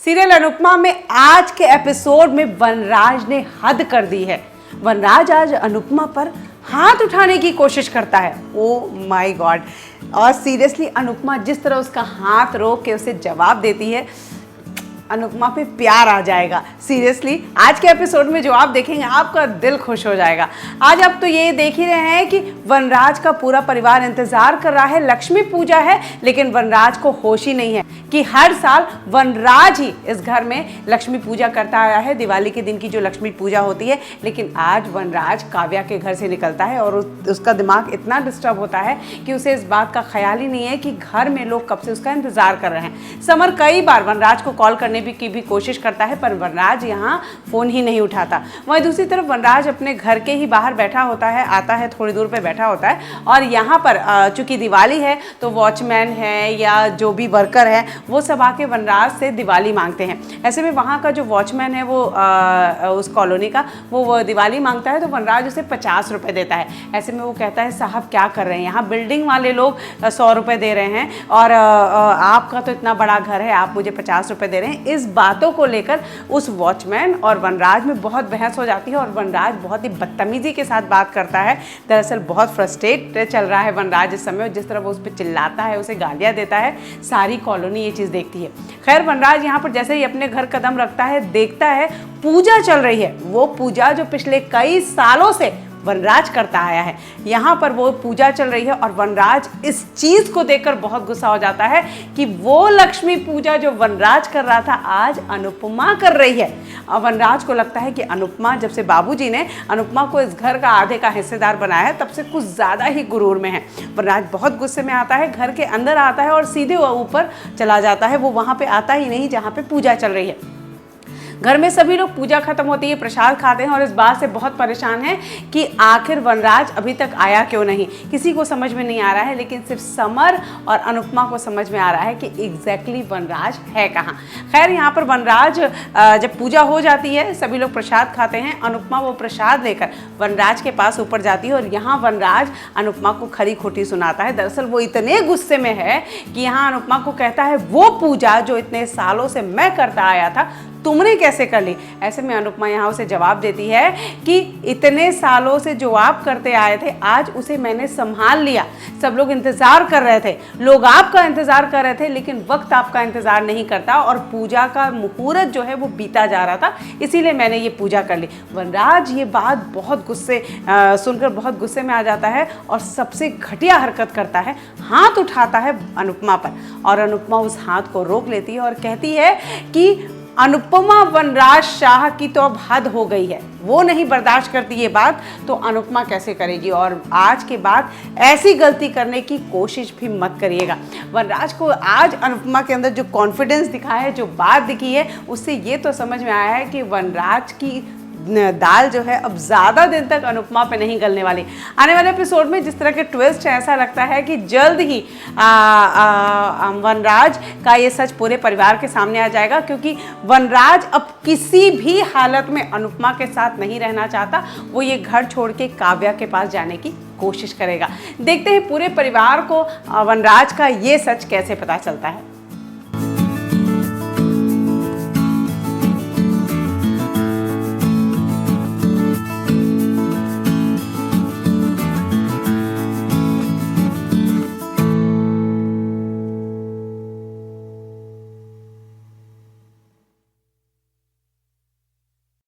Serial Anupama में आज के एपिसोड में वनराज ने हद कर दी है। वनराज आज अनुपमा पर हाथ उठाने की कोशिश करता है। Oh my God. और सीरियसली अनुपमा जिस तरह उसका हाथ रोक के उसे जवाब देती है, अनुपमा पे प्यार आ जाएगा। सीरियसली आज के एपिसोड में जो आप देखेंगे आपका दिल खुश हो जाएगा। आज आप तो ये देख ही रहे हैं कि वनराज का पूरा परिवार इंतजार कर रहा है, लक्ष्मी पूजा है, लेकिन वनराज को होश ही नहीं है कि हर साल वनराज ही इस घर में लक्ष्मी पूजा करता आया है, दिवाली के दिन की जो लक्ष्मी पूजा होती है। लेकिन आज वनराज काव्या के घर से निकलता है और उसका दिमाग इतना डिस्टर्ब होता है कि उसे इस बात का ख्याल ही नहीं है कि घर में लोग कब से उसका इंतजार कर रहे हैं। समर कई बार वनराज को कॉल करने की भी कोशिश करता है, पर वनराज यहाँ फोन ही नहीं उठाता। वहीं दूसरी तरफ वनराज अपने घर के ही बाहर बैठा होता है, आता है थोड़ी दूर पे बैठा होता है और यहाँ पर चूंकि दिवाली है तो वॉचमैन है या जो भी वर्कर है वो सब आके वनराज से दिवाली मांगते हैं। ऐसे में वहाँ का जो वॉचमैन है वो उस कॉलोनी का वो दिवाली मांगता है तो वनराज उसे 50 रुपये देता है। ऐसे में वो कहता है साहब क्या कर रहे हैं, यहाँ बिल्डिंग वाले लोग 100 रुपये दे रहे हैं और आपका तो इतना बड़ा घर है, आप मुझे 50 रुपये दे रहे हैं। इस बातों को लेकर उस वॉचमैन और वनराज में बहुत बहस हो जाती है और वनराज बहुत ही बदतमीजी के साथ बात करता है। दरअसल बहुत फ्रस्ट्रेट चल रहा है वनराज इस समय, जिस तरह वो उस पर चिल्लाता है, उसे गालियाँ देता है, सारी कॉलोनी ये चीज़ देखती है। खैर वनराज यहाँ पर जैसे ही अपने घर कदम रखता है देखता है पूजा चल रही है। वो पूजा जो पिछले कई सालों से वनराज करता आया है, यहाँ पर वो पूजा चल रही है और वनराज इस चीज़ को देखकर बहुत गुस्सा हो जाता है कि वो लक्ष्मी पूजा जो वनराज कर रहा था आज अनुपमा कर रही है। और वनराज को लगता है कि अनुपमा, जब से बाबूजी ने अनुपमा को इस घर का आधे का हिस्सेदार बनाया है, तब से कुछ ज़्यादा ही गुरूर में है। वनराज बहुत गुस्से में आता है, घर के अंदर आता है और सीधे ऊपर चला जाता है। वो वहाँ पर आता ही नहीं जहाँ पर पूजा चल रही है। घर में सभी लोग पूजा खत्म होती है, प्रसाद खाते हैं और इस बात से बहुत परेशान हैं कि आखिर वनराज अभी तक आया क्यों नहीं। किसी को समझ में नहीं आ रहा है, लेकिन सिर्फ समर और अनुपमा को समझ में आ रहा है कि एग्जैक्टली वनराज है कहाँ। खैर यहाँ पर वनराज जब पूजा हो जाती है, सभी लोग प्रसाद खाते हैं, अनुपमा वो प्रसाद लेकर वनराज के पास ऊपर जाती है और यहाँ वनराज अनुपमा को खरी खोटी सुनाता है। दरअसल वो इतने गुस्से में है कि यहाँ अनुपमा को कहता है वो पूजा जो इतने सालों से मैं करता आया था तुमने कैसे कर ली। ऐसे में अनुपमा यहाँ उसे जवाब देती है कि इतने सालों से जो आप करते आए थे आज उसे मैंने संभाल लिया। सब लोग इंतज़ार कर रहे थे, लोग आपका इंतज़ार कर रहे थे, लेकिन वक्त आपका इंतज़ार नहीं करता और पूजा का मुहूर्त जो है वो बीता जा रहा था, इसीलिए मैंने ये पूजा कर ली। वनराज ये बात बहुत सुनकर बहुत गुस्से में आ जाता है और सबसे घटिया हरकत करता है, हाथ उठाता है अनुपमा पर और अनुपमा उस हाथ को रोक लेती है और कहती है कि अनुपमा वनराज शाह की तो अब हद हो गई है, वो नहीं बर्दाश्त करती ये बात तो अनुपमा कैसे करेगी। और आज के बाद ऐसी गलती करने की कोशिश भी मत करिएगा। वनराज को आज अनुपमा के अंदर जो कॉन्फिडेंस दिखा है, जो बात दिखी है, उससे ये तो समझ में आया है कि वनराज की दाल जो है अब ज़्यादा दिन तक अनुपमा पे नहीं गलने वाली। आने वाले एपिसोड में जिस तरह के ट्विस्ट है, ऐसा लगता है कि जल्द ही वनराज का ये सच पूरे परिवार के सामने आ जाएगा, क्योंकि वनराज अब किसी भी हालत में अनुपमा के साथ नहीं रहना चाहता। वो ये घर छोड़ के काव्या के पास जाने की कोशिश करेगा। देखते हैं पूरे परिवार को वनराज का ये सच कैसे पता चलता है।